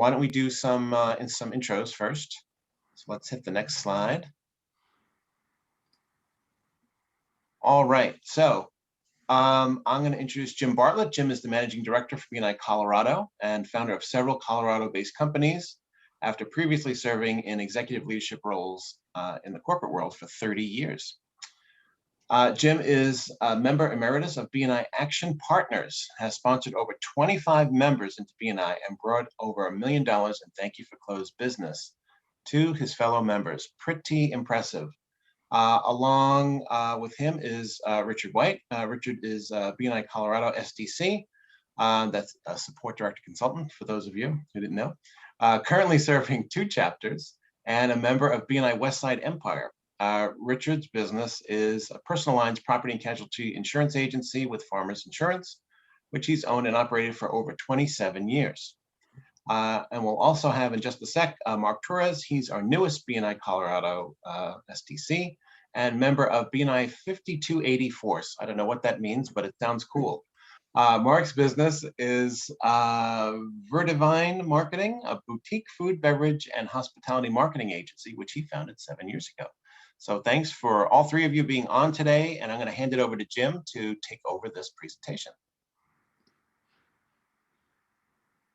why don't we do some intros first? So let's hit the next slide. All right, so I'm going to introduce Jim Bartlett. Jim is the managing director for BNI Colorado and founder of several Colorado-based companies after previously serving in executive leadership roles in the corporate world for 30 years. Jim is a member emeritus of BNI Action Partners, has sponsored over 25 members into BNI and brought over $1 million in thank you for closed business to his fellow members. Pretty impressive. Along with him is Richard White. Richard is BNI Colorado SDC. That's a support director consultant for those of you who didn't know. Currently serving 2 chapters and a member of BNI Westside Empire. Richard's business is a personal lines property and casualty insurance agency with Farmers Insurance, which he's owned and operated for over 27 years. And we'll also have in just a sec, Mark Torres. He's our newest BNI Colorado SDC and member of BNI 5280 Force. I don't know what that means, but it sounds cool. Mark's business is Verdivine Marketing, a boutique food, beverage, and hospitality marketing agency, which he founded 7 years ago. So thanks for all 3 of you being on today, and I'm going to hand it over to Jim to take over this presentation.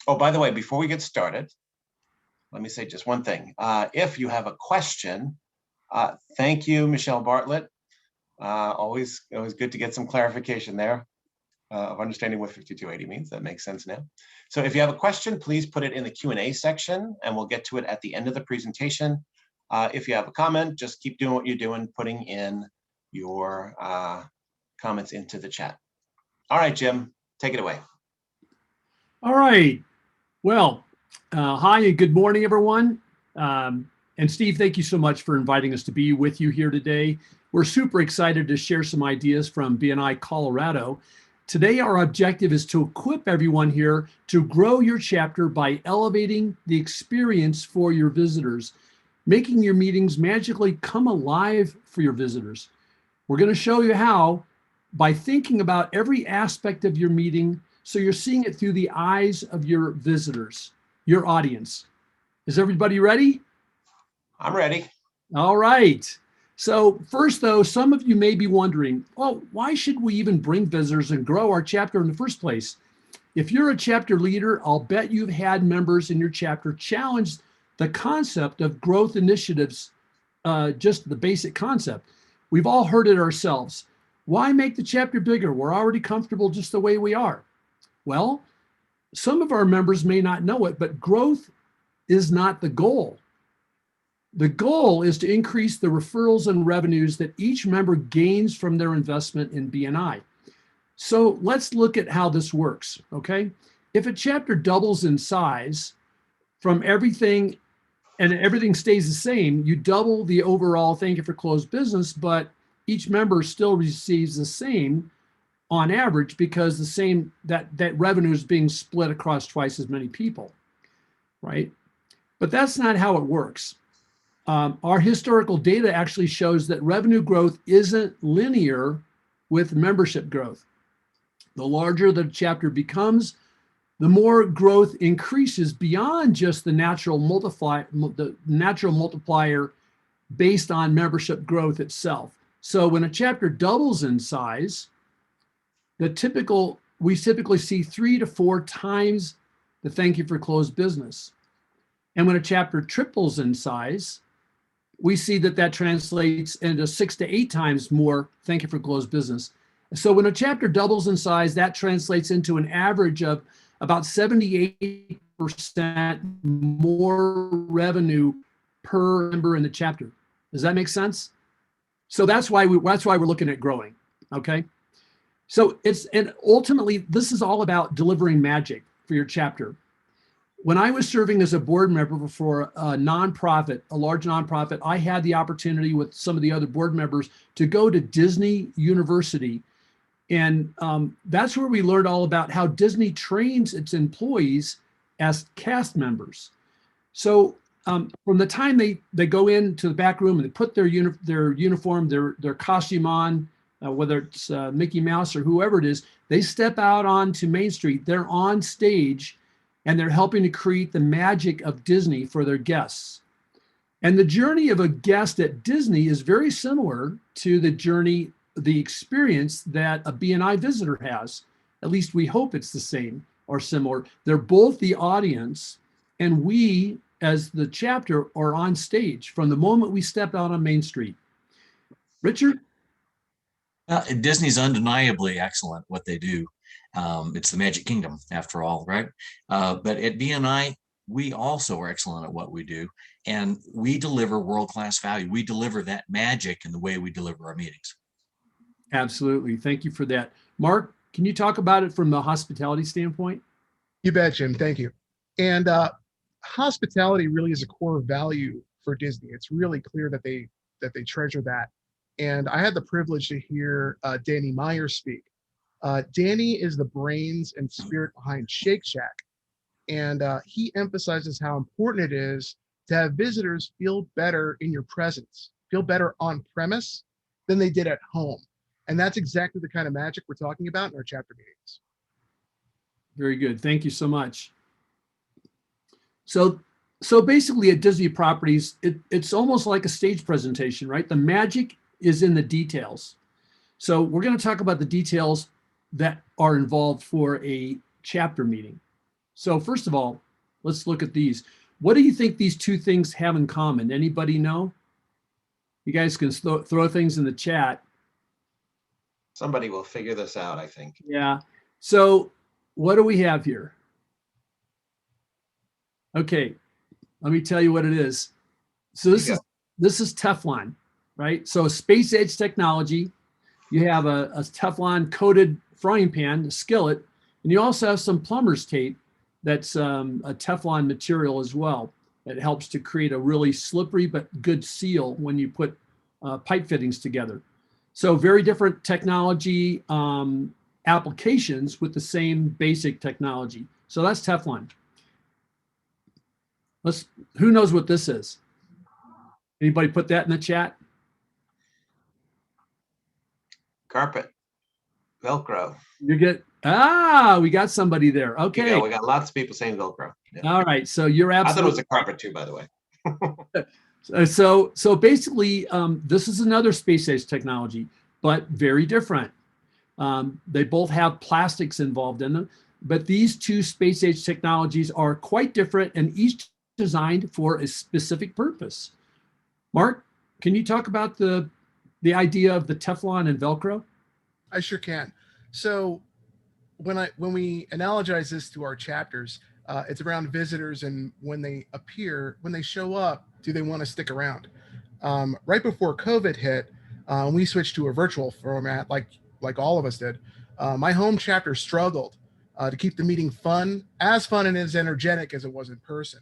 Oh, by the way, before we get started, let me say just one thing. If you have a question, thank you, Michelle Bartlett. Always good to get some clarification there of understanding what 5280 means. That makes sense now. So if you have a question, please put it in the Q&A section, and we'll get to it at the end of the presentation. If you have a comment, just keep doing what you're doing, putting in your comments into the chat. All right, Jim, take it away. All right. Well, hi and good morning, everyone. And Steve, thank you so much for inviting us to be with you here today. We're super excited to share some ideas from BNI Colorado. Today, our objective is to equip everyone here to grow your chapter by elevating the experience for your visitors, making your meetings magically come alive for your visitors. We're going to show you how by thinking about every aspect of your meeting so you're seeing it through the eyes of your visitors, your audience. Is everybody ready? I'm ready. All right. So first, though, some of you may be wondering, well, why should we even bring visitors and grow our chapter in the first place? If you're a chapter leader, I'll bet you've had members in your chapter challenge the concept of growth initiatives, just the basic concept. We've all heard it ourselves. Why make the chapter bigger? We're already comfortable just the way we are. Well, some of our members may not know it, but growth is not the goal. The goal is to increase the referrals and revenues that each member gains from their investment in BNI. So let's look at how this works, okay? If a chapter doubles in size from everything and everything stays the same, you double the overall thank you for closed business, but each member still receives the same on average because the same that revenue is being split across twice as many people, right? But that's not how it works. Our historical data actually shows that revenue growth isn't linear with membership growth. The larger the chapter becomes, the more growth increases beyond just the natural multiplier based on membership growth itself. So when a chapter doubles in size, we typically see 3 to 4 times the thank you for closed business. And when a chapter triples in size, we see that translates into 6 to 8 times more thank you for closed business. So when a chapter doubles in size, that translates into an average of about 78% more revenue per member in the chapter. Does that make sense? So that's why we're looking at growing, okay? So and ultimately, this is all about delivering magic for your chapter. When I was serving as a board member for a nonprofit, a large nonprofit, I had the opportunity with some of the other board members to go to Disney University. And that's where we learned all about how Disney trains its employees as cast members. So from the time they go into the back room and they put their uniform, their costume on, whether it's Mickey Mouse or whoever it is, they step out onto Main Street. They're on stage and they're helping to create the magic of Disney for their guests. And the journey of a guest at Disney is very similar to the experience that a BNI visitor has. At least we hope it's the same or similar. They're both the audience, and we, as the chapter, are on stage from the moment we step out on Main Street. Richard? Disney's undeniably excellent what they do. It's the Magic Kingdom, after all, right? But at BNI, we also are excellent at what we do, and we deliver world-class value. We deliver that magic in the way we deliver our meetings. Absolutely. Thank you for that. Mark, can you talk about it from the hospitality standpoint? You bet, Jim. Thank you. And hospitality really is a core value for Disney. It's really clear that they treasure that. And I had the privilege to hear Danny Meyer speak. Danny is the brains and spirit behind Shake Shack. And he emphasizes how important it is to have visitors feel better in your presence, feel better on premise than they did at home. And that's exactly the kind of magic we're talking about in our chapter meetings. Very good. Thank you so much. So basically at Disney properties, it's almost like a stage presentation, right? The magic is in the details. So we're going to talk about the details that are involved for a chapter meeting. So first of all, let's look at these. What do you think these two things have in common? Anybody know? You guys can throw things in the chat. Somebody will figure this out, I think. Yeah. So what do we have here? Okay, let me tell you what it is. So this is Teflon, right? So space age technology. You have a Teflon coated frying pan, a skillet, and you also have some plumber's tape that's a Teflon material as well. It helps to create a really slippery but good seal when you put pipe fittings together. So very different technology applications with the same basic technology. So that's Teflon. Who knows what this is? Anybody put that in the chat? Carpet, Velcro. We got somebody there. Okay. We got lots of people saying Velcro. Yeah. All right. So you're absolutely. I thought it was a carpet too, by the way. So basically, this is another space age technology, but very different. They both have plastics involved in them, but these two space age technologies are quite different and each designed for a specific purpose. Mark, can you talk about the idea of the Teflon and Velcro? I sure can. So when we analogize this to our chapters, it's around visitors and when they appear, when they show up, do they want to stick around? Right before COVID hit, we switched to a virtual format like all of us did. My home chapter struggled to keep the meeting fun and as energetic as it was in person.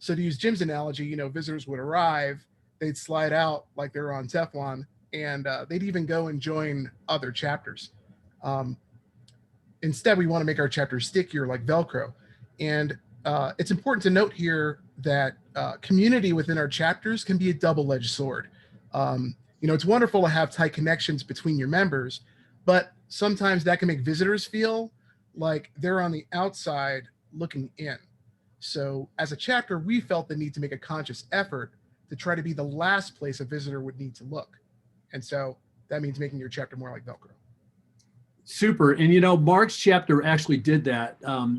So to use Jim's analogy, visitors would arrive, they'd slide out like they're on Teflon, and they'd even go and join other chapters. Instead, we want to make our chapters stickier like Velcro. And it's important to note here that community within our chapters can be a double-edged sword. It's wonderful to have tight connections between your members, but sometimes that can make visitors feel like they're on the outside looking in. So as a chapter, we felt the need to make a conscious effort to try to be the last place a visitor would need to look. And so that means making your chapter more like Velcro. Super. And Mark's chapter actually did that.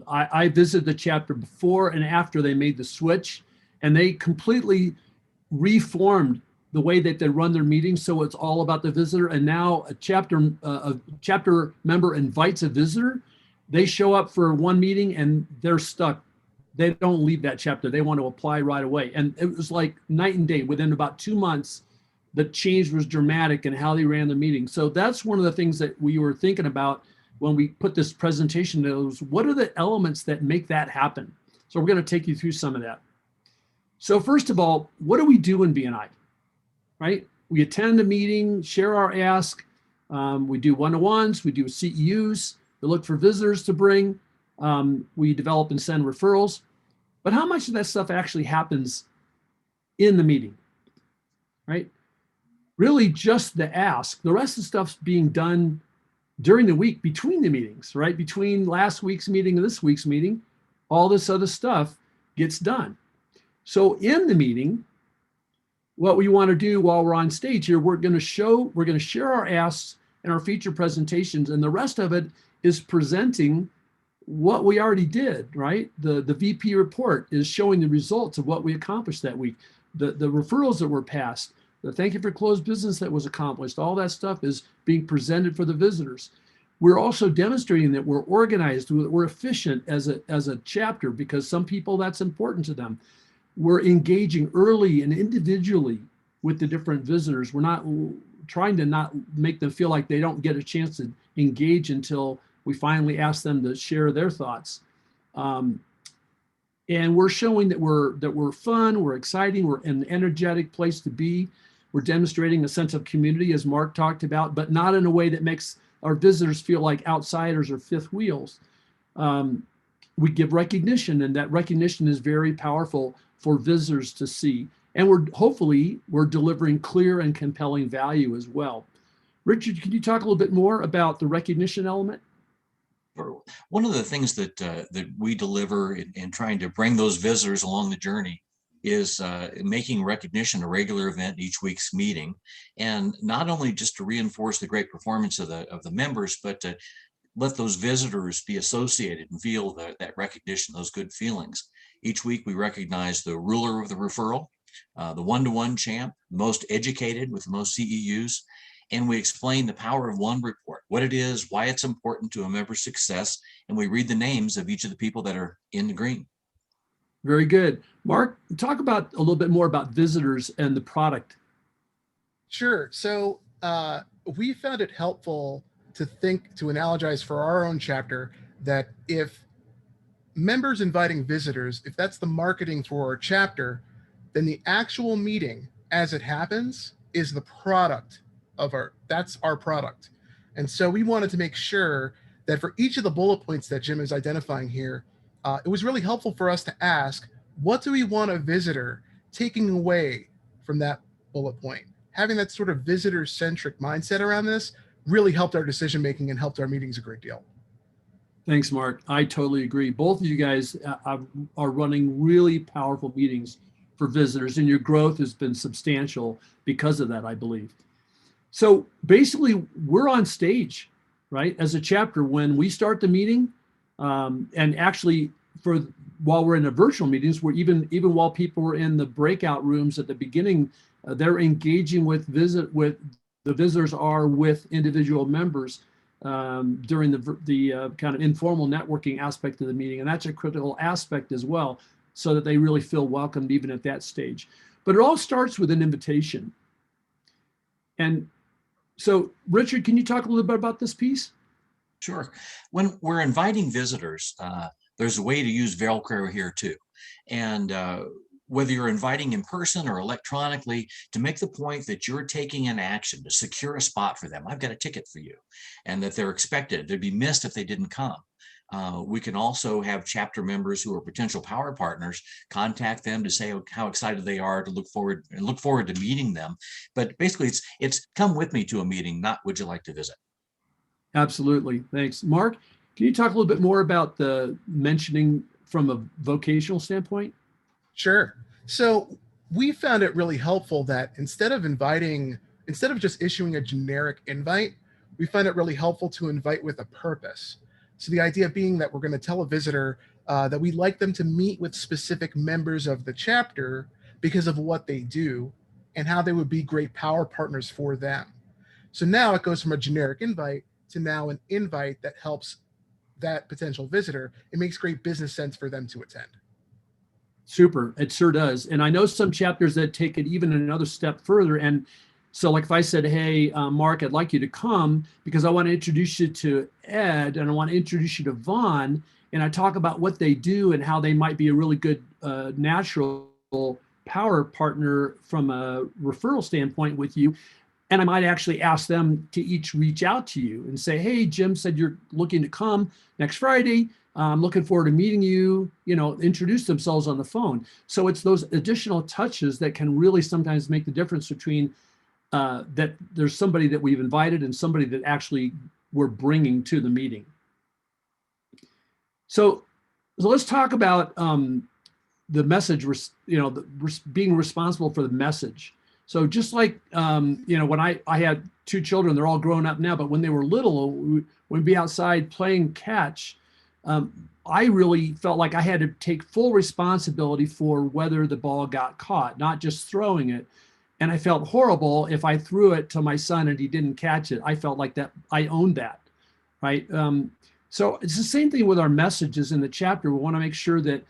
I visited the chapter before and after they made the switch, and they completely reformed the way that they run their meetings. So it's all about the visitor. And now a chapter member invites a visitor. They show up for one meeting and they're stuck. They don't leave that chapter. They want to apply right away. And it was like night and day. Within about 2 months, the change was dramatic in how they ran the meeting. So that's one of the things that we were thinking about when we put this presentation together was what are the elements that make that happen? So we're going to take you through some of that. So first of all, what do we do in BNI, right? We attend a meeting, share our ask. We do one-to-ones, we do CEUs, we look for visitors to bring, we develop and send referrals. But how much of that stuff actually happens in the meeting, right? Really just the ask. The rest of the stuff's being done during the week between the meetings, right? Between last week's meeting and this week's meeting, all this other stuff gets done. So in the meeting, what we want to do while we're on stage here, we're going to share our asks and our feature presentations, and the rest of it is presenting what we already did, right? The VP report is showing the results of what we accomplished that week, the referrals that were passed, the thank you for closed business that was accomplished, all that stuff is being presented for the visitors. We're also demonstrating that we're organized, we're efficient as a chapter, because some people, that's important to them. We're engaging early and individually with the different visitors. We're not trying to not make them feel like they don't get a chance to engage until we finally ask them to share their thoughts. And we're showing that we're fun, we're exciting, we're an energetic place to be. We're demonstrating a sense of community, as Mark talked about, but not in a way that makes our visitors feel like outsiders or fifth wheels. We give recognition, and that recognition is very powerful for visitors to see. And we're delivering clear and compelling value as well. Richard, can you talk a little bit more about the recognition element? Sure. One of the things that we deliver in trying to bring those visitors along the journey is making recognition a regular event each week's meeting, and not only just to reinforce the great performance of the members, but to let those visitors be associated and feel that recognition, those good feelings. Each week we recognize the ruler of the referral, the one-to-one champ, the most educated with the most CEUs, and we explain the power of one report, what it is, why it's important to a member's success, and we read the names of each of the people that are in the green. Very good. Mark, talk about a little bit more about visitors and the product. Sure. So we found it helpful to analogize for our own chapter that if members inviting visitors, if that's the marketing for our chapter, then the actual meeting as it happens is the product of that's our product. And so we wanted to make sure that for each of the bullet points that Jim is identifying here, it was really helpful for us to ask, what do we want a visitor taking away from that bullet point? Having that sort of visitor-centric mindset around this really helped our decision-making and helped our meetings a great deal. Thanks, Mark. I totally agree. Both of you guys are running really powerful meetings for visitors, and your growth has been substantial because of that, I believe. So basically, we're on stage, right, as a chapter when we start the meeting, and actually while we're in the virtual meetings, we're even while people are in the breakout rooms at the beginning, they're engaging with the visitors are with individual members during the kind of informal networking aspect of the meeting, and that's a critical aspect as well, so that they really feel welcomed even at that stage. But it all starts with an invitation. And so, Richard, can you talk a little bit about this piece? Sure. When we're inviting visitors, there's a way to use Velcro here too. And whether you're inviting in person or electronically, to make the point that you're taking an action to secure a spot for them. I've got a ticket for you, and that they're expected. They'd be missed if they didn't come. We can also have chapter members who are potential power partners contact them to say how excited they are to look forward to meeting them. But basically, it's come with me to a meeting, not would you like to visit? Absolutely. Thanks. Mark, can you talk a little bit more about the mentioning from a vocational standpoint? Sure. So we found it really helpful that instead of just issuing a generic invite, we find it really helpful to invite with a purpose. So the idea being that we're going to tell a visitor that we'd like them to meet with specific members of the chapter because of what they do and how they would be great power partners for them. So now it goes from a generic invite to now an invite that helps that potential visitor. It makes great business sense for them to attend. Super. It sure does. And I know some chapters that take it even another step further. And so like if I said, hey, Mark, I'd like you to come because I want to introduce you to Ed and I want to introduce you to Vaughn, and I talk about what they do and how they might be a really good natural power partner from a referral standpoint with you. And I might actually ask them to each reach out to you and say, hey, Jim said you're looking to come next Friday. I'm looking forward to meeting you, introduce themselves on the phone. So it's those additional touches that can really sometimes make the difference between that there's somebody that we've invited and somebody that actually we're bringing to the meeting. So So let's talk about the message, being responsible for the message. So just like, when I had 2 children, they're all grown up now, but when they were little, we'd be outside playing catch. I really felt like I had to take full responsibility for whether the ball got caught, not just throwing it. And I felt horrible if I threw it to my son and he didn't catch it. I felt like that I owned that, right? So it's the same thing with our messages in the chapter. We want to make sure that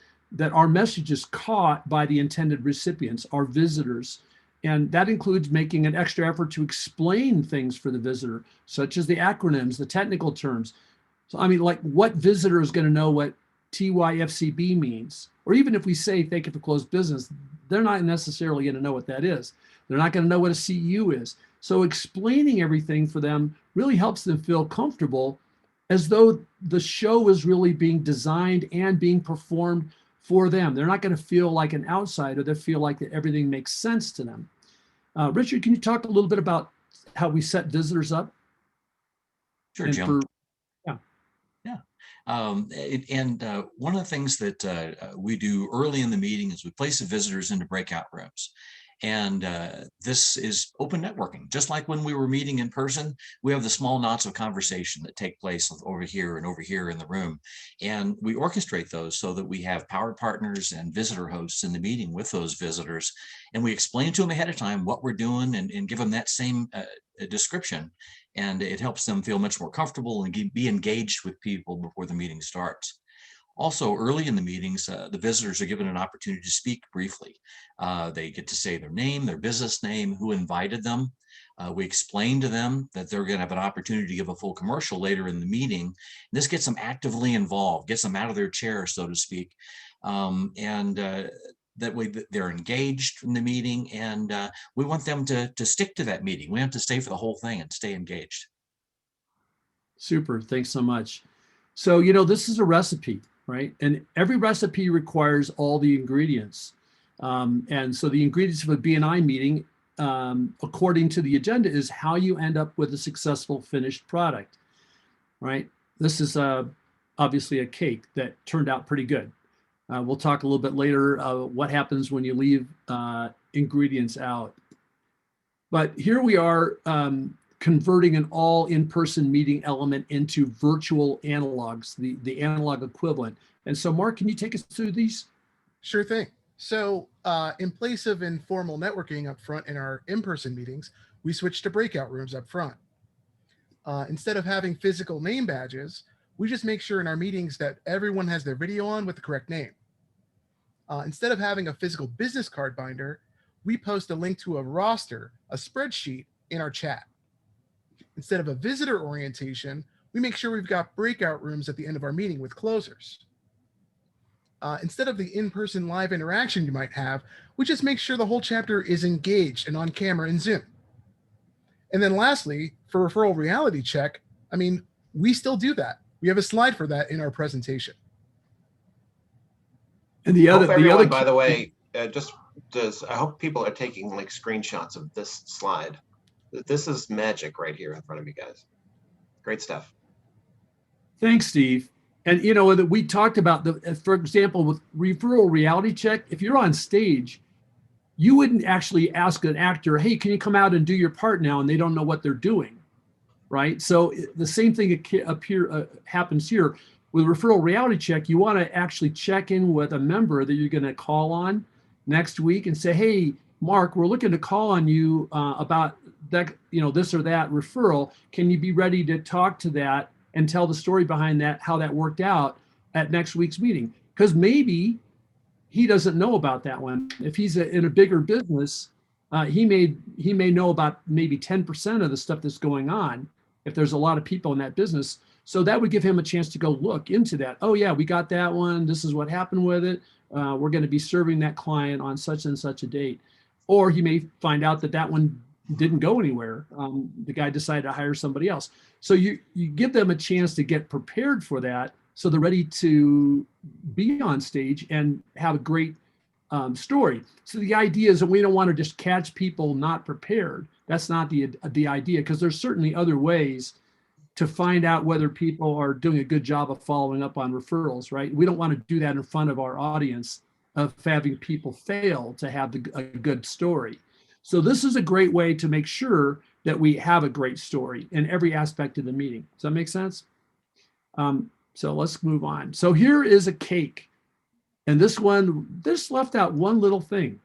our message is caught by the intended recipients, our visitors. And that includes making an extra effort to explain things for the visitor, such as the acronyms, the technical terms. So, I mean, like, what visitor is going to know what TYFCB means? Or even if we say thank you for closed business, they're not necessarily going to know what that is. They're not going to know what a CEU is. So explaining everything for them really helps them feel comfortable, as though the show is really being designed and being performed for them. They're not going to feel like an outsider. They feel like that everything makes sense to them. Richard, can you talk a little bit about how we set visitors up? Sure, And Jim. yeah. One of the things that we do early in the meeting is we place the visitors into breakout rooms. And this is open networking. Just like when we were meeting in person, we have the small knots of conversation that take place over here and over here in the room. And we orchestrate those so that we have power partners and visitor hosts in the meeting with those visitors. And we explain to them ahead of time what we're doing and give them that same description. And it helps them feel much more comfortable and be engaged with people before the meeting starts. Also, early in the meetings, the visitors are given an opportunity to speak briefly. They get to say their name, their business name, who invited them. We explain to them that they're going to have an opportunity to give a full commercial later in the meeting. This gets them actively involved, gets them out of their chair, so to speak. That way they're engaged in the meeting, and we want them to stick to that meeting. We want to stay for the whole thing and stay engaged. Super, thanks so much. So, this is a recipe, right? And every recipe requires all the ingredients. And so the ingredients of a BNI meeting, according to the agenda, is how you end up with a successful finished product, right? This is obviously a cake that turned out pretty good. We'll talk a little bit later what happens when you leave ingredients out. But here we are converting an all in-person meeting element into virtual analogs, the analog equivalent. And so, Mark, can you take us through these? Sure thing. So in place of informal networking up front in our in-person meetings, we switched to breakout rooms up front. Instead of having physical name badges, we just make sure in our meetings that everyone has their video on with the correct name. Instead of having a physical business card binder, we post a link to a roster, a spreadsheet, in our chat. Instead of a visitor orientation, we make sure we've got breakout rooms at the end of our meeting with closers. Instead of the in-person live interaction you might have, we just make sure the whole chapter is engaged and on camera in Zoom. And then lastly, for referral reality check, we still do that. We have a slide for that in our presentation. And by the way, I hope people are taking like screenshots of this slide. This is magic right here in front of you guys. Great stuff. Thanks, Steve. And that we talked about for example, with referral reality check, if you're on stage, you wouldn't actually ask an actor, hey, can you come out and do your part now? And they don't know what they're doing, right? So the same thing happens here. With referral reality check, you want to actually check in with a member that you're going to call on next week and say, hey, Mark, we're looking to call on you about that, this or that referral. Can you be ready to talk to that and tell the story behind that, how that worked out at next week's meeting? Because maybe he doesn't know about that one. If he's in a bigger business, he may know about maybe 10% of the stuff that's going on if there's a lot of people in that business. So that would give him a chance to go look into that. Oh yeah, we got that one. This is what happened with it. We're going to be serving that client on such and such a date. Or he may find out that one didn't go anywhere. The guy decided to hire somebody else. So you give them a chance to get prepared for that, so they're ready to be on stage and have a great story. So the idea is that we don't want to just catch people not prepared. That's not the idea, because there's certainly other ways to find out whether people are doing a good job of following up on referrals, right? We don't want to do that in front of our audience of having people fail to have a good story. So this is a great way to make sure that we have a great story in every aspect of the meeting. Does that make sense? So let's move on. So here is a cake. And this left out one little thing.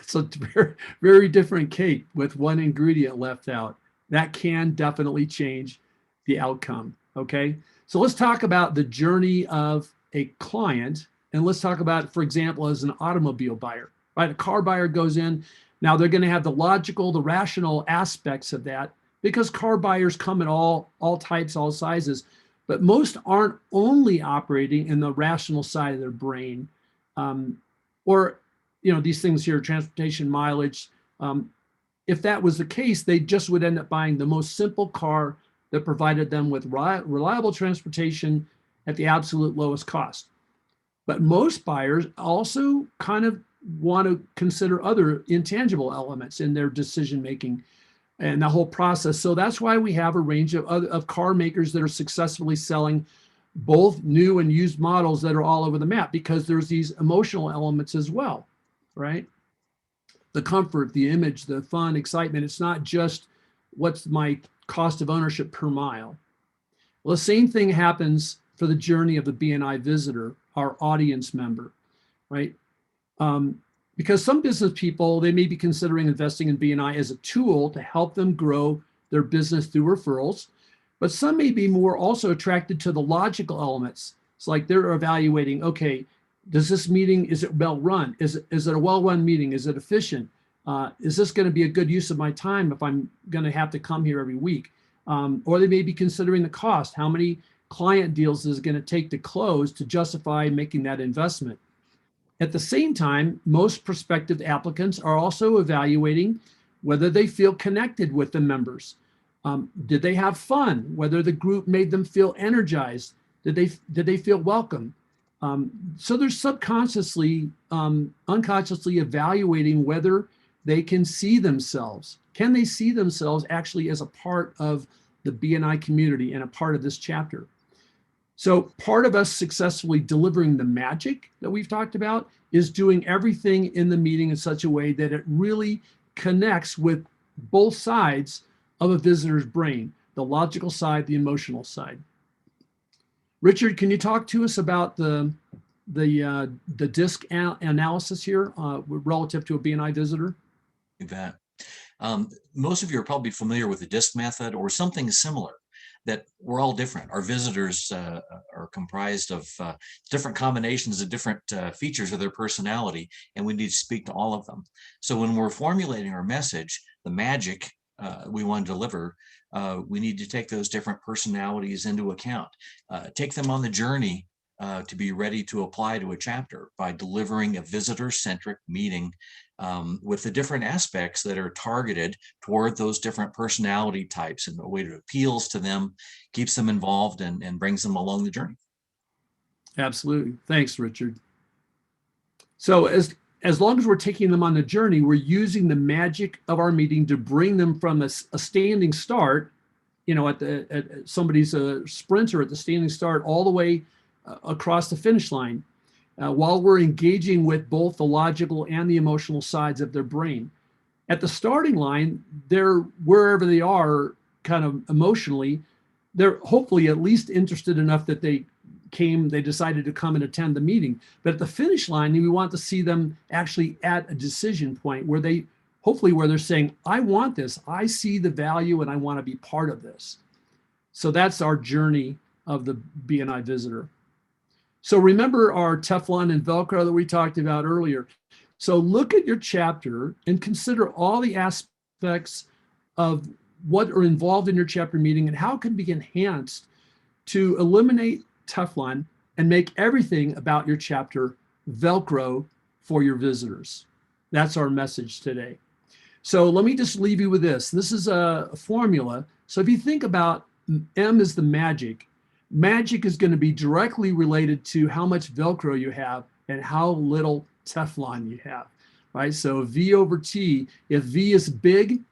So it's a very, very different cake with one ingredient left out. That can definitely change the outcome, okay? So let's talk about the journey of a client, and let's talk about, for example, as an automobile buyer, right? A car buyer goes in. Now they're gonna have the logical, the rational aspects of that, because car buyers come in all types, all sizes, but most aren't only operating in the rational side of their brain, or these things here, transportation, mileage. If that was the case, they just would end up buying the most simple car that provided them with reliable transportation at the absolute lowest cost. But most buyers also kind of want to consider other intangible elements in their decision making and the whole process. So that's why we have a range of car makers that are successfully selling both new and used models that are all over the map, because there's these emotional elements as well, right? The comfort, the image, the fun, excitement. It's not just what's my cost of ownership per mile. Well, the same thing happens for the journey of the BNI visitor, our audience member, right? Because some business people, they may be considering investing in BNI as a tool to help them grow their business through referrals, but some may be more also attracted to the logical elements. It's like they're evaluating, okay, does this meeting, is it well run? Is it a well run meeting? Is it efficient? Is this going to be a good use of my time if I'm going to have to come here every week? Or they may be considering the cost. How many client deals is it going to take to close to justify making that investment? At the same time, most prospective applicants are also evaluating whether they feel connected with the members. Did they have fun? Whether the group made them feel energized? Did they feel welcome? So they're subconsciously, unconsciously evaluating whether they can see themselves. Can they see themselves actually as a part of the BNI community and a part of this chapter? So part of us successfully delivering the magic that we've talked about is doing everything in the meeting in such a way that it really connects with both sides of a visitor's brain, the logical side, the emotional side. Richard, can you talk to us about the DISC analysis here relative to a BNI visitor? You bet. Most of you are probably familiar with the DISC method or something similar, that we're all different. Our visitors are comprised of different combinations of different features of their personality, and we need to speak to all of them. So when we're formulating our message, the magic we want to deliver, we need to take those different personalities into account, take them on the journey to be ready to apply to a chapter by delivering a visitor-centric meeting with the different aspects that are targeted toward those different personality types in a way that appeals to them, keeps them involved, and brings them along the journey. Absolutely. Thanks, Richard. So as long as we're taking them on the journey, we're using the magic of our meeting to bring them from a standing start, at somebody's a sprinter at the standing start all the way across the finish line, while we're engaging with both the logical and the emotional sides of their brain. At the starting line, they're wherever they are kind of emotionally, they're hopefully at least interested enough that they decided to come and attend the meeting. But at the finish line, we want to see them actually at a decision point where they're saying, I want this, I see the value, and I want to be part of this. So that's our journey of the BNI visitor. So remember our Teflon and Velcro that we talked about earlier. So look at your chapter and consider all the aspects of what are involved in your chapter meeting and how it can be enhanced to eliminate Teflon and make everything about your chapter Velcro for your visitors. That's our message today. So let me just leave you with this. This is a formula. So if you think about M is the magic, magic is going to be directly related to how much Velcro you have and how little Teflon you have, right? So V over T, if V is big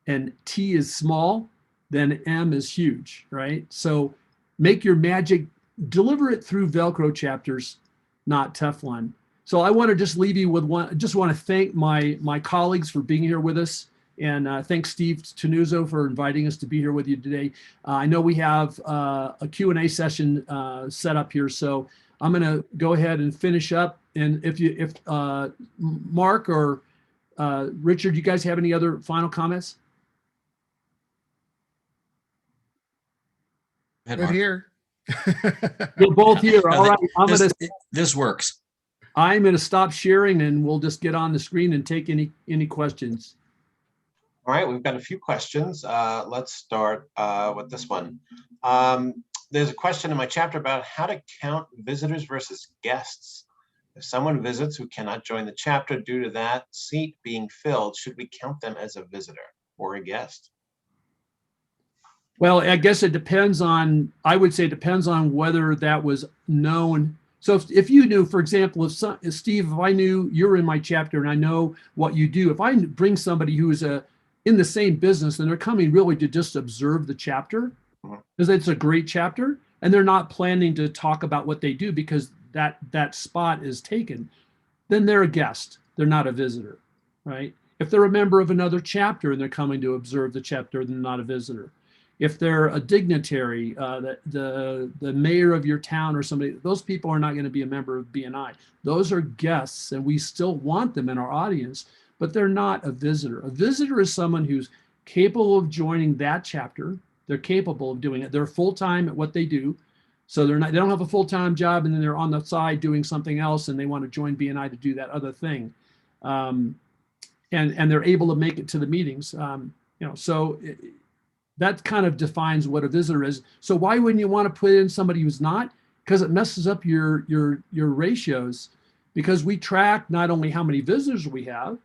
and T is small, then M is huge, right? So make your magic, deliver it through Velcro chapters, not Teflon. So I want to just leave you with one, just want to thank my colleagues for being here with us. And thanks, Steve Tenuzzo, for inviting us to be here with you today. I know we have a Q&A session set up here, so I'm going to go ahead and finish up. And if Mark or Richard, you guys have any other final comments? Good here. We're both here. All right. This works. I'm going to stop sharing and we'll just get on the screen and take any questions. All right, we've got a few questions. Let's start with this one. There's a question in my chapter about how to count visitors versus guests. If someone visits who cannot join the chapter due to that seat being filled, should we count them as a visitor or a guest? Well, I guess it depends on, I would say it depends on whether that was known. So if you knew, for example, if Steve, if I knew you're in my chapter and I know what you do, if I bring somebody who is in the same business and they're coming really to just observe the chapter, because it's a great chapter, and they're not planning to talk about what they do because that spot is taken, then they're a guest. They're not a visitor, right? If they're a member of another chapter and they're coming to observe the chapter, they're not a visitor. If they're a dignitary, the mayor of your town or somebody, those people are not going to be a member of BNI. Those are guests, and we still want them in our audience, but they're not a visitor. A visitor is someone who's capable of joining that chapter. They're capable of doing it. They're full-time at what they do. So they don't have a full-time job and then they're on the side doing something else and they want to join BNI to do that other thing. And they're able to make it to the meetings. That kind of defines what a visitor is. So why wouldn't you want to put in somebody who's not? Because it messes up your ratios, because we track not only how many visitors we have,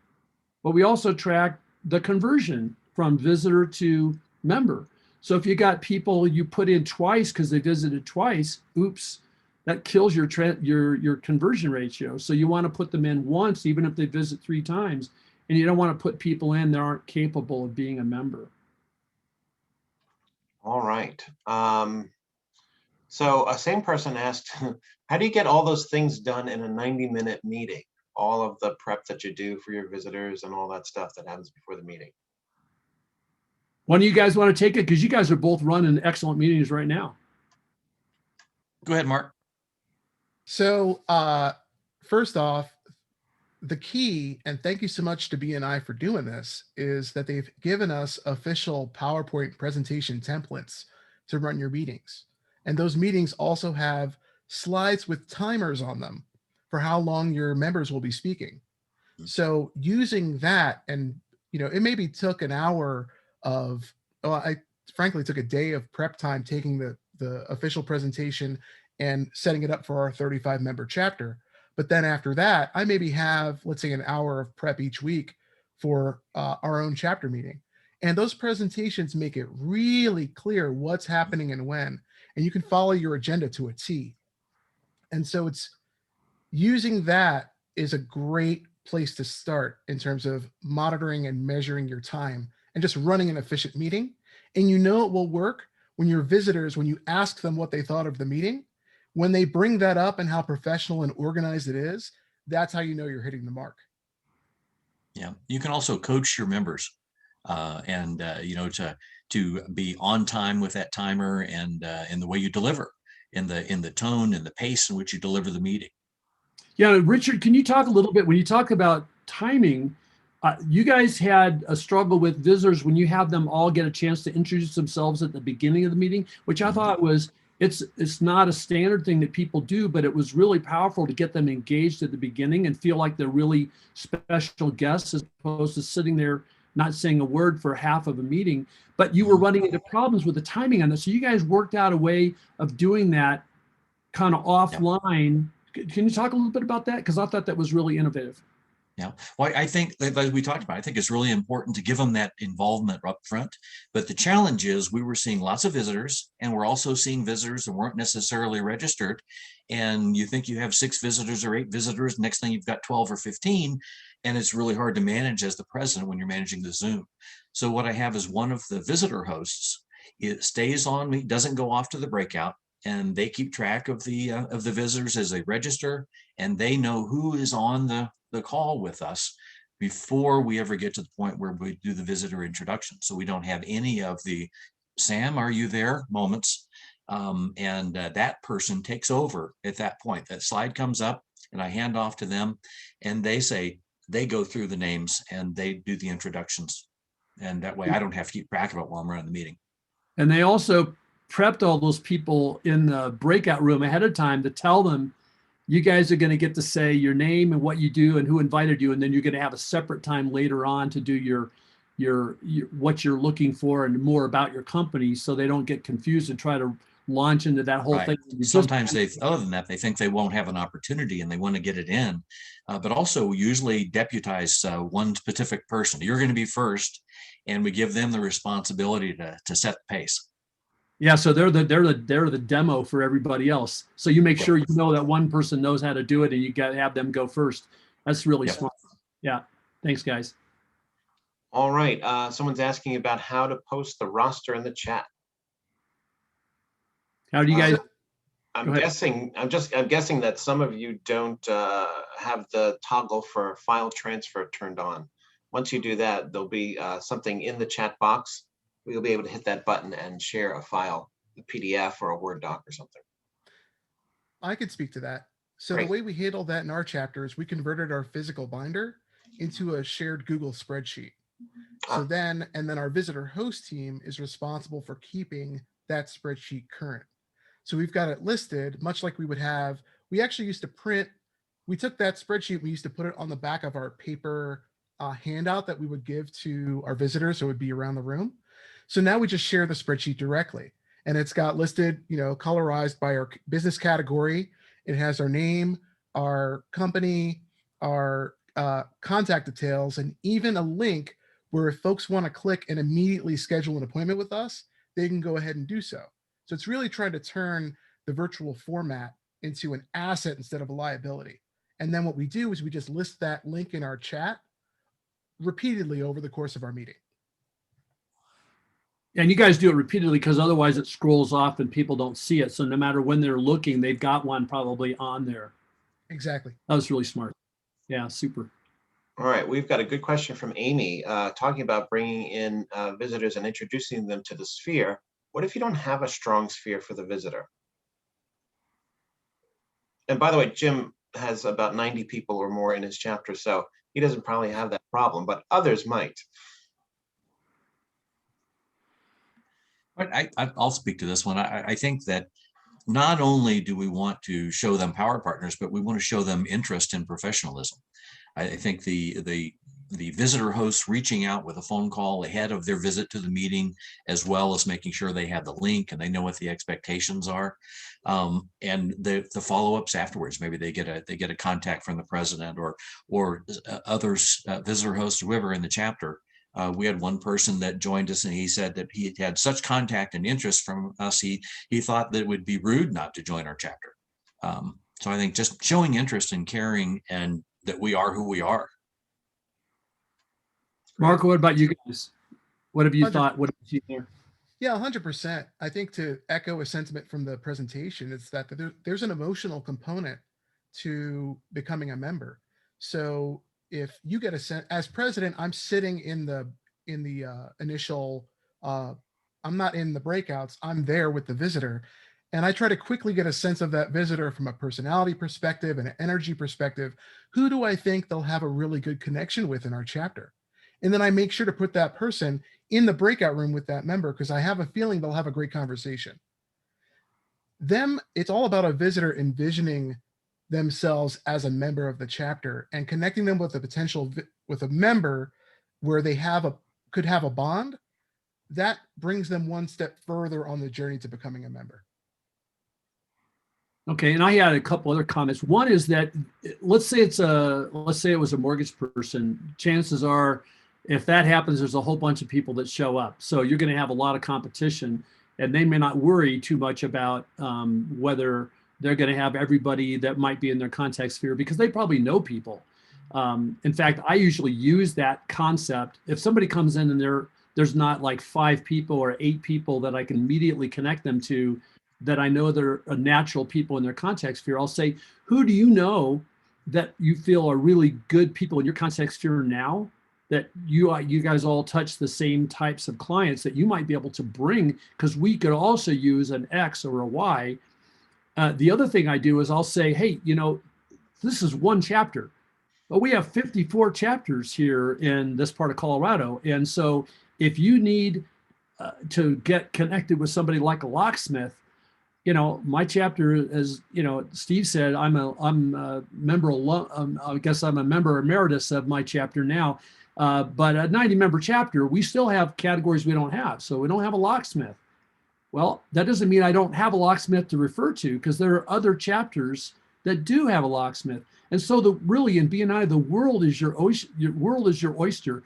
but we also track the conversion from visitor to member. So if you got people you put in twice because they visited twice, oops, that kills your conversion ratio. So you want to put them in once, even if they visit 3 times, and you don't want to put people in that aren't capable of being a member. All right. So a same person asked, how do you get all those things done in a 90-minute meeting? All of the prep that you do for your visitors and all that stuff that happens before the meeting. One of you guys want to take it? Because you guys are both running excellent meetings right now. Go ahead, Mark. So first off, the key, and thank you so much to BNI for doing this, is that they've given us official PowerPoint presentation templates to run your meetings. And those meetings also have slides with timers on them for how long your members will be speaking. So using that, and it maybe took an hour of, I frankly took a day of prep time taking the official presentation and setting it up for our 35 member chapter. But then after that, I maybe have, let's say, an hour of prep each week for our own chapter meeting. And those presentations make it really clear what's happening and when, and you can follow your agenda to a T. And so it's using that is a great place to start in terms of monitoring and measuring your time and just running an efficient meeting. And it will work when your visitors, when you ask them what they thought of the meeting, when they bring that up and how professional and organized it is, that's how you know you're hitting the mark. Yeah, you can also coach your members to be on time with that timer and in the way you deliver, in the tone and the pace in which you deliver the meeting. Yeah, Richard, can you talk a little bit, when you talk about timing, you guys had a struggle with visitors when you have them all get a chance to introduce themselves at the beginning of the meeting, which I thought was, it's not a standard thing that people do, but it was really powerful to get them engaged at the beginning and feel like they're really special guests as opposed to sitting there not saying a word for half of a meeting. But you were running into problems with the timing on this. So you guys worked out a way of doing that kind of offline. Yep. Can you talk a little bit about that? Because I thought that was really innovative. Yeah, well, I think, as we talked about, I think it's really important to give them that involvement up front. But the challenge is we were seeing lots of visitors, and we're also seeing visitors that weren't necessarily registered. And you think you have 6 visitors or 8 visitors, next thing you've got 12 or 15, and it's really hard to manage as the president when you're managing the Zoom. So what I have is one of the visitor hosts It stays on me, doesn't go off to the breakout, and they keep track of the visitors as they register, and they know who is on the call with us before we ever get to the point where we do the visitor introduction. So we don't have any of the "Sam, are you there?" moments. That person takes over at that point. That slide comes up and I hand off to them, and they go through the names and they do the introductions. And that way I don't have to keep track of it while I'm running the meeting. And they also prepped all those people in the breakout room ahead of time to tell them, you guys are going to get to say your name and what you do and who invited you. And then you're going to have a separate time later on to do your what you're looking for and more about your company, so they don't get confused and try to launch into that whole thing. Sometimes other than that, they think they won't have an opportunity and they want to get it in, but also usually deputize one specific person. You're going to be first, and we give them the responsibility to set the pace. Yeah, so they're the demo for everybody else. So you make sure you know that one person knows how to do it, and you got to have them go first. That's really smart. Yeah, thanks, guys. All right, someone's asking about how to post the roster in the chat. How do you guys? I'm guessing that some of you don't have the toggle for file transfer turned on. Once you do that, there'll be something in the chat box. You'll be able to hit that button and share a file, a PDF or a Word doc or something. I could speak to that. So Great. The way we handled that in our chapter is we converted our physical binder into a shared Google spreadsheet. So then our visitor host team is responsible for keeping that spreadsheet current. So we've got it listed, much like we would have. We actually used to print. We took that spreadsheet. We used to put it on the back of our paper handout that we would give to our visitors. So it would be around the room. So now we just share the spreadsheet directly, and it's got listed, colorized by our business category. It has our name, our company, our contact details, and even a link where if folks want to click and immediately schedule an appointment with us, they can go ahead and do so. So it's really trying to turn the virtual format into an asset instead of a liability. And then what we do is we just list that link in our chat repeatedly over the course of our meeting. And you guys do it repeatedly because otherwise it scrolls off and people don't see it. So no matter when they're looking, they've got one probably on there. Exactly. That was really smart. Yeah, super. All right, we've got a good question from Amy talking about bringing in visitors and introducing them to the sphere. What if you don't have a strong sphere for the visitor? And by the way, Jim has about 90 people or more in his chapter, so he doesn't probably have that problem, but others might. I'll speak to this one. I think that not only do we want to show them power partners, but we want to show them interest in professionalism. I think the visitor hosts reaching out with a phone call ahead of their visit to the meeting, as well as making sure they have the link and they know what the expectations are, and the follow-ups afterwards. Maybe they get a contact from the president or others, visitor hosts, whoever in the chapter. We had one person that joined us, and he said that he had such contact and interest from us, he thought that it would be rude not to join our chapter. So I think just showing interest and caring, and that we are who we are. Marco, what about you guys? What have you thought? What have you seen there? Yeah, 100%. I think to echo a sentiment from the presentation, it's that there's an emotional component to becoming a member. So if you get a sense, as president, I'm sitting in the initial, I'm not in the breakouts, I'm there with the visitor. And I try to quickly get a sense of that visitor from a personality perspective and an energy perspective. Who do I think they'll have a really good connection with in our chapter? And then I make sure to put that person in the breakout room with that member, because I have a feeling they'll have a great conversation. It's all about a visitor envisioning themselves as a member of the chapter and connecting them with a potential with a member where they could have a bond that brings them one step further on the journey to becoming a member. Okay, and I had a couple other comments. One is that let's say it was a mortgage person. Chances are, if that happens, there's a whole bunch of people that show up. So you're going to have a lot of competition, and they may not worry too much about whether they're going to have everybody that might be in their contact sphere, because they probably know people. In fact, I usually use that concept. If somebody comes in and there's not like 5 people or 8 people that I can immediately connect them to that I know they're a natural people in their contact sphere. I'll say, who do you know that you feel are really good people in your contact sphere now, that you guys all touch the same types of clients that you might be able to bring, because we could also use an X or a Y. The other thing I do is I'll say, hey, this is one chapter, but we have 54 chapters here in this part of Colorado. And so if you need to get connected with somebody like a locksmith, my chapter, as Steve said, I'm a member. I guess I'm a member emeritus of my chapter now. But a 90-member chapter, we still have categories we don't have. So we don't have a locksmith. Well, that doesn't mean I don't have a locksmith to refer to, because there are other chapters that do have a locksmith. And so really in BNI, the world is your oyster.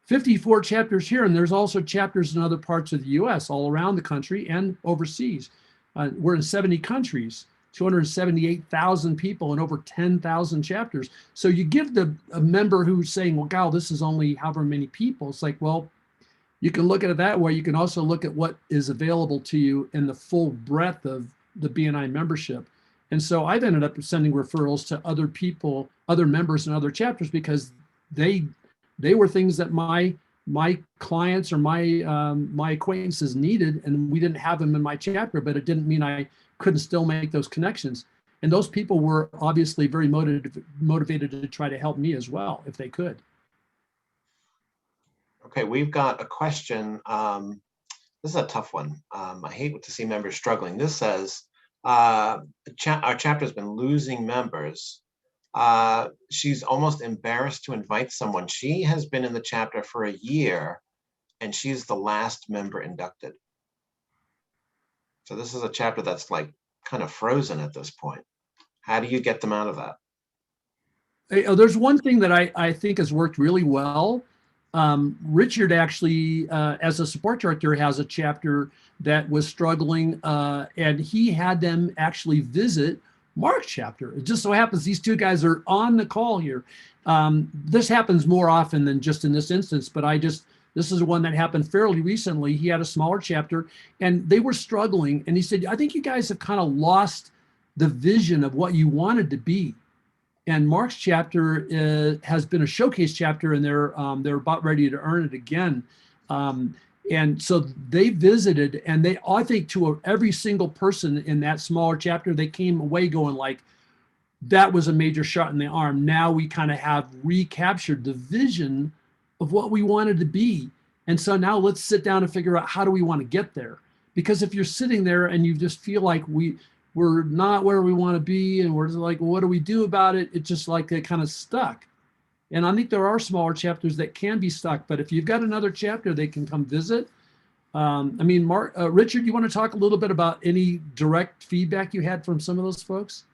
54 chapters here, and there's also chapters in other parts of the U.S., all around the country and overseas. We're in 70 countries, 278,000 people, and over 10,000 chapters. So you give a member who's saying, well, God, this is only however many people. It's like, well, you can look at it that way. You can also look at what is available to you in the full breadth of the BNI membership. And so I've ended up sending referrals to other people, other members in other chapters, because they were things that my clients or my acquaintances needed, and we didn't have them in my chapter, but it didn't mean I couldn't still make those connections. And those people were obviously very motivated to try to help me as well, if they could. Okay, we've got a question. This is a tough one. I hate to see members struggling. This says, our chapter has been losing members. She's almost embarrassed to invite someone. She has been in the chapter for a year, and she's the last member inducted. So this is a chapter that's like kind of frozen at this point. How do you get them out of that? There's one thing that I think has worked really well. Richard actually, as a support director, has a chapter that was struggling, and he had them actually visit Mark's chapter. It just so happens these two guys are on the call here. This happens more often than just in this instance, but this is one that happened fairly recently. He had a smaller chapter and they were struggling. And he said, I think you guys have kind of lost the vision of what you wanted to be. And Mark's chapter has been a showcase chapter, and they're about ready to earn it again. And so they visited, and I think every single person in that smaller chapter, they came away going like, that was a major shot in the arm. Now we kind of have recaptured the vision of what we wanted to be. And so now let's sit down and figure out, how do we want to get there? Because if you're sitting there and you just feel like we're not where we want to be, and we're like, well, what do we do about it? It's just like they kind of stuck. And I think there are smaller chapters that can be stuck, but if you've got another chapter, they can come visit. Richard, you want to talk a little bit about any direct feedback you had from some of those folks?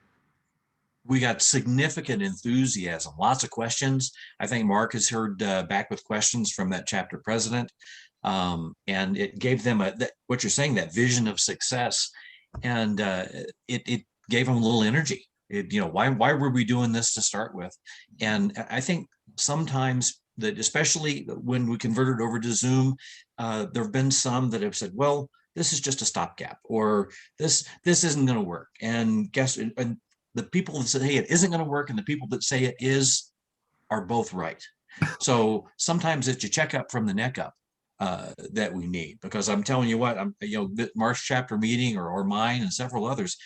We got significant enthusiasm, lots of questions. I think Mark has heard back with questions from that chapter president, and it gave them what you're saying, that vision of success, and it gave them a little energy. Why were we doing this to start with? And I think sometimes that, especially when we converted over to Zoom, there have been some that have said, well, this is just a stopgap, or this isn't going to work. And the people that say, hey, it isn't going to work, and the people that say it is, are both right. So sometimes it's a checkup from the neck up that we need, because I'm telling you what, Mark's chapter meeting or mine and several others,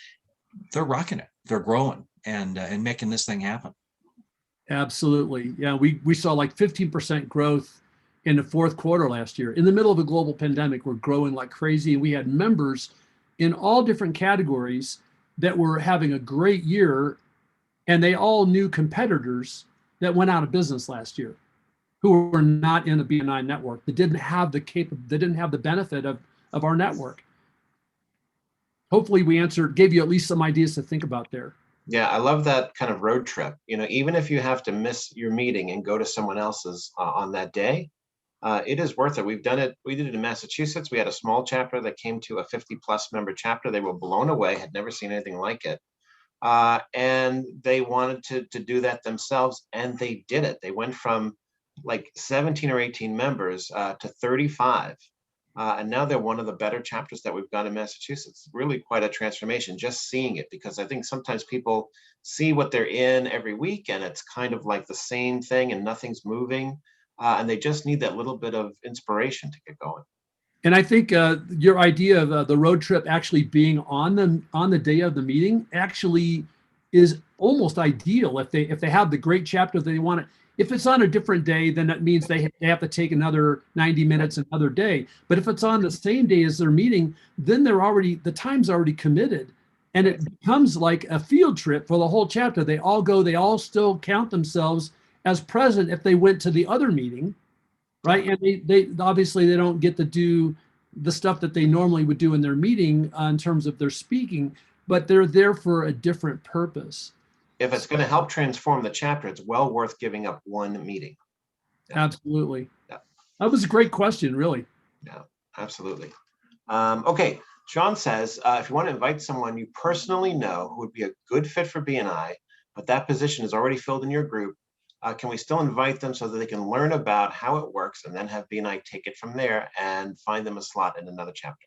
they're rocking it. They're growing and making this thing happen. Absolutely. Yeah, we saw like 15% growth in the fourth quarter last year. In the middle of a global pandemic, we're growing like crazy. And we had members in all different categories that were having a great year, and they all knew competitors that went out of business last year, who were not in a BNI network, that didn't have the benefit of our network. Hopefully we gave you at least some ideas to think about there. Yeah, I love that kind of road trip. Even if you have to miss your meeting and go to someone else's on that day, it is worth it. We've done it. We did it in Massachusetts. We had a small chapter that came to a 50+ member chapter. They were blown away, had never seen anything like it. And they wanted to do that themselves, and they did it. They went from like 17 or 18 members to 35. And now they're one of the better chapters that we've got in Massachusetts. Really quite a transformation, just seeing it, because I think sometimes people see what they're in every week and it's kind of like the same thing and nothing's moving. And they just need that little bit of inspiration to get going. And I think your idea of the road trip actually being on the day of the meeting actually is almost ideal if they have the great chapter that they want to. If it's on a different day, then that means they have to take another 90 minutes another day. But if it's on the same day as their meeting, then the time's already committed, and it becomes like a field trip for the whole chapter. They all go. They all still count themselves as present if they went to the other meeting. Right. And they obviously they don't get to do the stuff that they normally would do in their meeting in terms of their speaking, but they're there for a different purpose. If it's going to help transform the chapter, it's well worth giving up one meeting. Yeah. Absolutely. Yeah. That was a great question, really. Yeah, absolutely. Okay. Sean says, if you want to invite someone you personally know who would be a good fit for BNI, but that position is already filled in your group, can we still invite them so that they can learn about how it works and then have BNI take it from there and find them a slot in another chapter?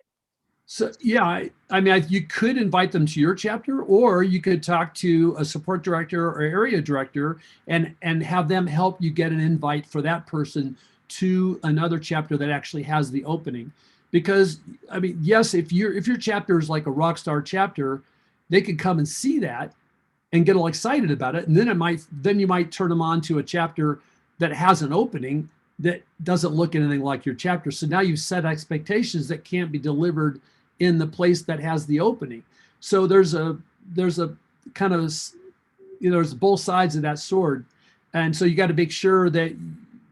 So, yeah, I mean, you could invite them to your chapter, or you could talk to a support director or area director and have them help you get an invite for that person to another chapter that actually has the opening. Because, I mean, yes, if your chapter is like a rock star chapter, they could come and see that and get all excited about it, and then you might turn them on to a chapter that has an opening that doesn't look anything like your chapter. So now you've set expectations that can't be delivered in the place that has the opening. So there's a kind of, there's both sides of that sword, and so you got to make sure that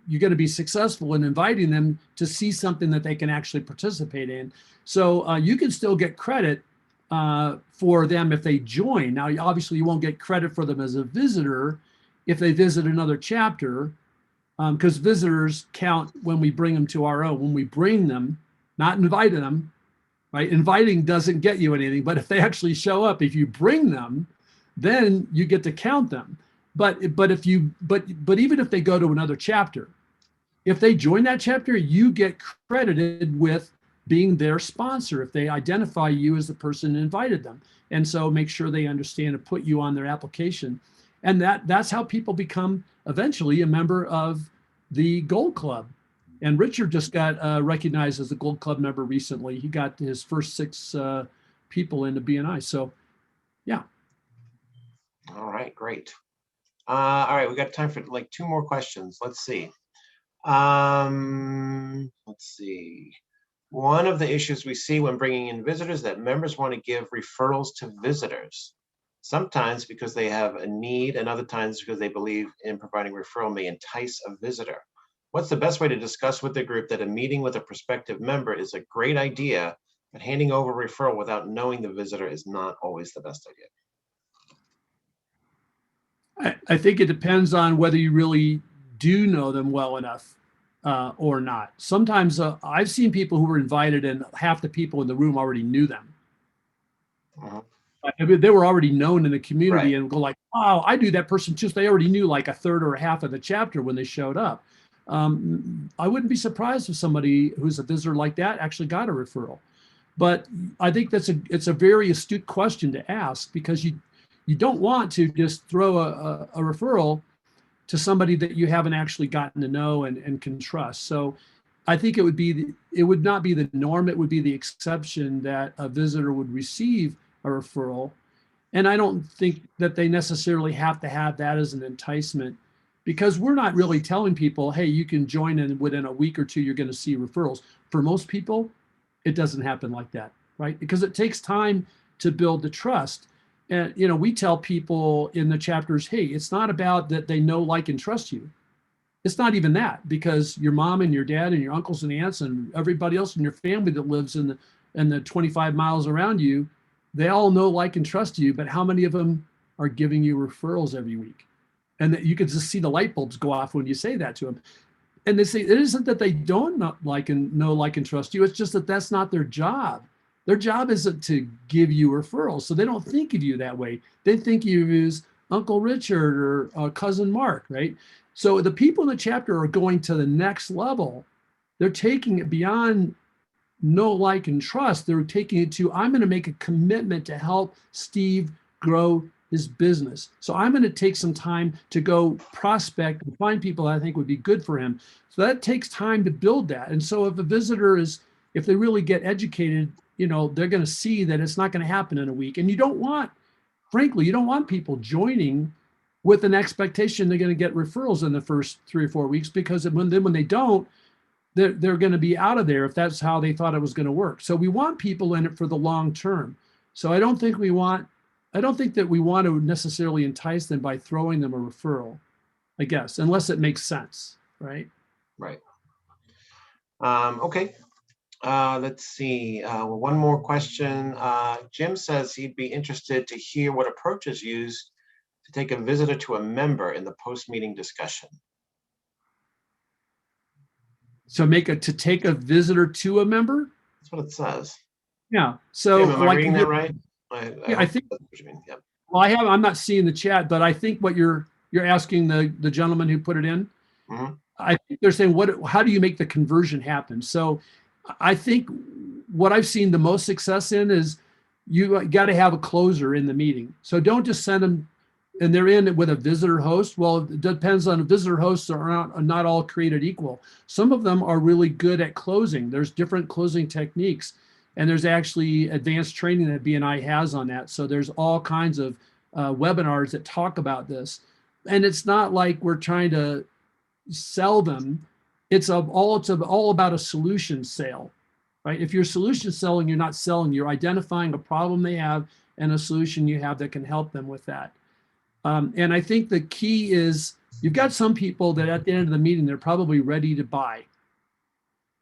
you're going to be successful in inviting them to see something that they can actually participate in. So you can still get credit for them if they join. Now, obviously, you won't get credit for them as a visitor if they visit another chapter, because visitors count when we bring them to our own. When we bring them, not inviting them, right? Inviting doesn't get you anything, but if they actually show up, if you bring them, then you get to count them. But even if they go to another chapter, if they join that chapter, you get credited with being their sponsor if they identify you as the person who invited them. And so make sure they understand to put you on their application. And that's how people become eventually a member of the Gold Club. And Richard just got recognized as a Gold Club member recently. He got his first 6 people into BNI. So, yeah. All right, great. All right, we got time for like 2 more questions. Let's see. One of the issues we see when bringing in visitors is that members want to give referrals to visitors, sometimes because they have a need and other times because they believe in providing referral may entice a visitor. What's the best way to discuss with the group that a meeting with a prospective member is a great idea, but handing over referral without knowing the visitor is not always the best idea? I think it depends on whether you really do know them well enough or not. Sometimes I've seen people who were invited and half the people in the room already knew them. Uh-huh. I mean, they were already known in the community, Right. and go like, wow, I knew that person too. They already knew like a third or a half of the chapter when they showed up. I wouldn't be surprised if somebody who's a visitor like that actually got a referral. But I think it's a very astute question to ask, because you don't want to just throw a referral to somebody that you haven't actually gotten to know and can trust. So I think it would not be the norm. It would be the exception that a visitor would receive a referral. And I don't think that they necessarily have to have that as an enticement, because we're not really telling people, hey, you can join and within a week or 2, you're going to see referrals. For most people, it doesn't happen like that, right? Because it takes time to build the trust. And, we tell people in the chapters, hey, it's not about that they know, like, and trust you. It's not even that, because your mom and your dad and your uncles and aunts and everybody else in your family that lives in the 25 miles around you, they all know, like, and trust you. But how many of them are giving you referrals every week? And that you can just see the light bulbs go off when you say that to them. And they say it isn't that they don't know, like, and trust you. It's just that that's not their job. Their job isn't to give you referrals. So they don't think of you that way. They think of you as Uncle Richard or Cousin Mark, right? So the people in the chapter are going to the next level. They're taking it beyond know, like, and trust. They're taking it to, I'm going to make a commitment to help Steve grow his business. So I'm going to take some time to go prospect and find people I think would be good for him. So that takes time to build that. And so if a visitor is, if they really get educated, you know, they're going to see that it's not going to happen in a week. And you don't want, frankly, you don't want people joining with an expectation they're going to get referrals in the first 3 or 4 weeks, because when they don't, they're going to be out of there if that's how they thought it was going to work. So we want people in it for the long term. So I don't think that we want to necessarily entice them by throwing them a referral, I guess, unless it makes sense, right? Right. Okay. Let's see. One more question. Jim says he'd be interested to hear what approach is used to take a visitor to a member in the post-meeting discussion. So to take a visitor to a member? That's what it says. Yeah. So Jim, am I reading that right? I think that's what you mean. Yep. Well, I'm not seeing the chat, but I think what you're asking the gentleman who put it in. Mm-hmm. I think they're saying, how do you make the conversion happen? So I think what I've seen the most success in is you got to have a closer in the meeting. So don't just send them and they're in with a visitor host. Well, it depends on visitor hosts are not all created equal. Some of them are really good at closing. There's different closing techniques. And there's actually advanced training that BNI has on that. So there's all kinds of webinars that talk about this. And it's not like we're trying to sell them. It's all about a solution sale, right? If you're solution selling, you're not selling. You're identifying a problem they have and a solution you have that can help them with that. And I think the key is you've got some people that at the end of the meeting, they're probably ready to buy.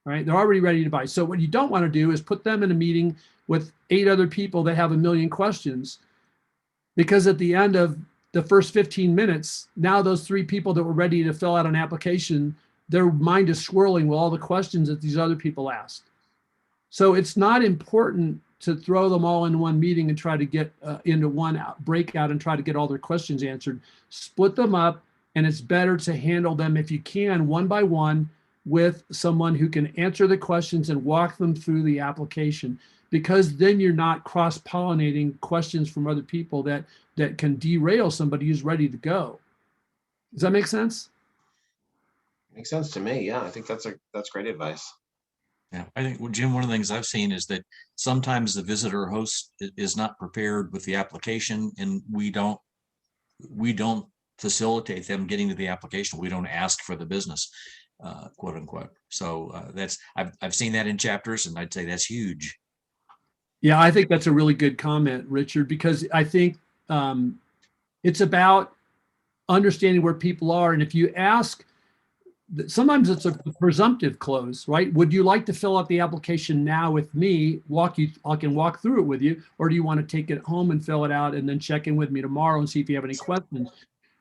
Right? They're already ready to buy. So what you don't want to do is put them in a meeting with 8 other people that have 1 million questions, because at the end of the first 15 minutes, now those 3 people that were ready to fill out an application, their mind is swirling with all the questions that these other people asked. So it's not important to throw them all in one meeting and try to get into one breakout and try to get all their questions answered. Split them up, and it's better to handle them, if you can, one by one, with someone who can answer the questions and walk them through the application, because then you're not cross-pollinating questions from other people that can derail somebody who's ready to go. Does that make sense? Makes sense to me. Yeah, I think that's great advice. Yeah, I think, well, Jim, one of the things I've seen is that sometimes the visitor host is not prepared with the application, and we don't facilitate them getting to the application. We don't ask for the business, quote unquote. So I've seen that in chapters, and I'd say that's huge. Yeah, I think that's a really good comment, Richard, because I think it's about understanding where people are. And if you ask, sometimes it's a presumptive close, right? Would you like to fill out the application now with me? I can walk through it with you, or do you want to take it home and fill it out and then check in with me tomorrow and see if you have any questions?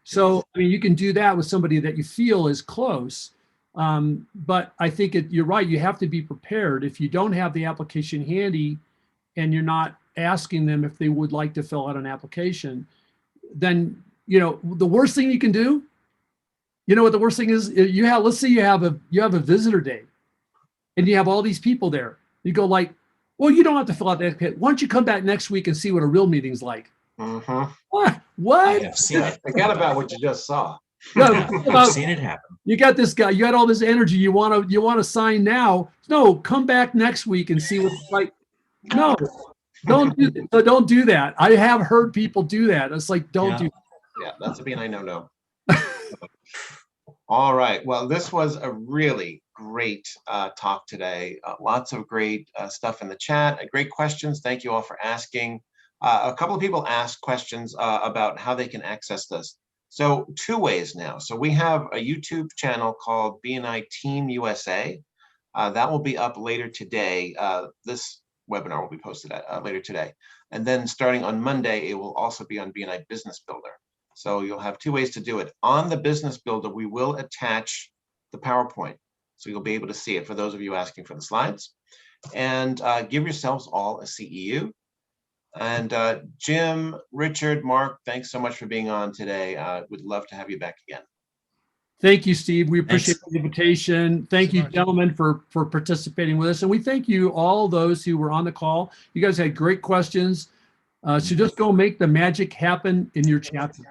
So, I mean, you can do that with somebody that you feel is close. But I think you're right. You have to be prepared. If you don't have the application handy and you're not asking them if they would like to fill out an application, then, the worst thing you can do, what the worst thing is, let's say you have a visitor day and you have all these people there. You go like, well, you don't have to fill out the application. Why don't you come back next week and see what a real meeting's like? Mm-hmm. What? I have seen it. Forget about what you just saw. Yeah, I've seen it happen. You got this guy. You got all this energy. You want to sign now? No, come back next week and see what it's like. No, don't do that. I have heard people do that. It's like, don't do that. Yeah, that's a BNI no. All right. Well, this was a really great talk today. Lots of great stuff in the chat. Great questions. Thank you all for asking. A couple of people asked questions about how they can access this. So 2 ways now. So we have a YouTube channel called BNI Team USA. That will be up later today. This webinar will be posted later today. And then starting on Monday, it will also be on BNI Business Builder. So you'll have 2 ways to do it. On the Business Builder, we will attach the PowerPoint. So you'll be able to see it for those of you asking for the slides. And give yourselves all a CEU. And Jim, Richard, Mark, thanks so much for being on today. Would love to have you back again. Thank you, Steve. We appreciate Thanks. the invitation. Thank So you, much. gentlemen, for participating with us. And we thank you, all those who were on the call. You guys had great questions. So just go make the magic happen in your chapter.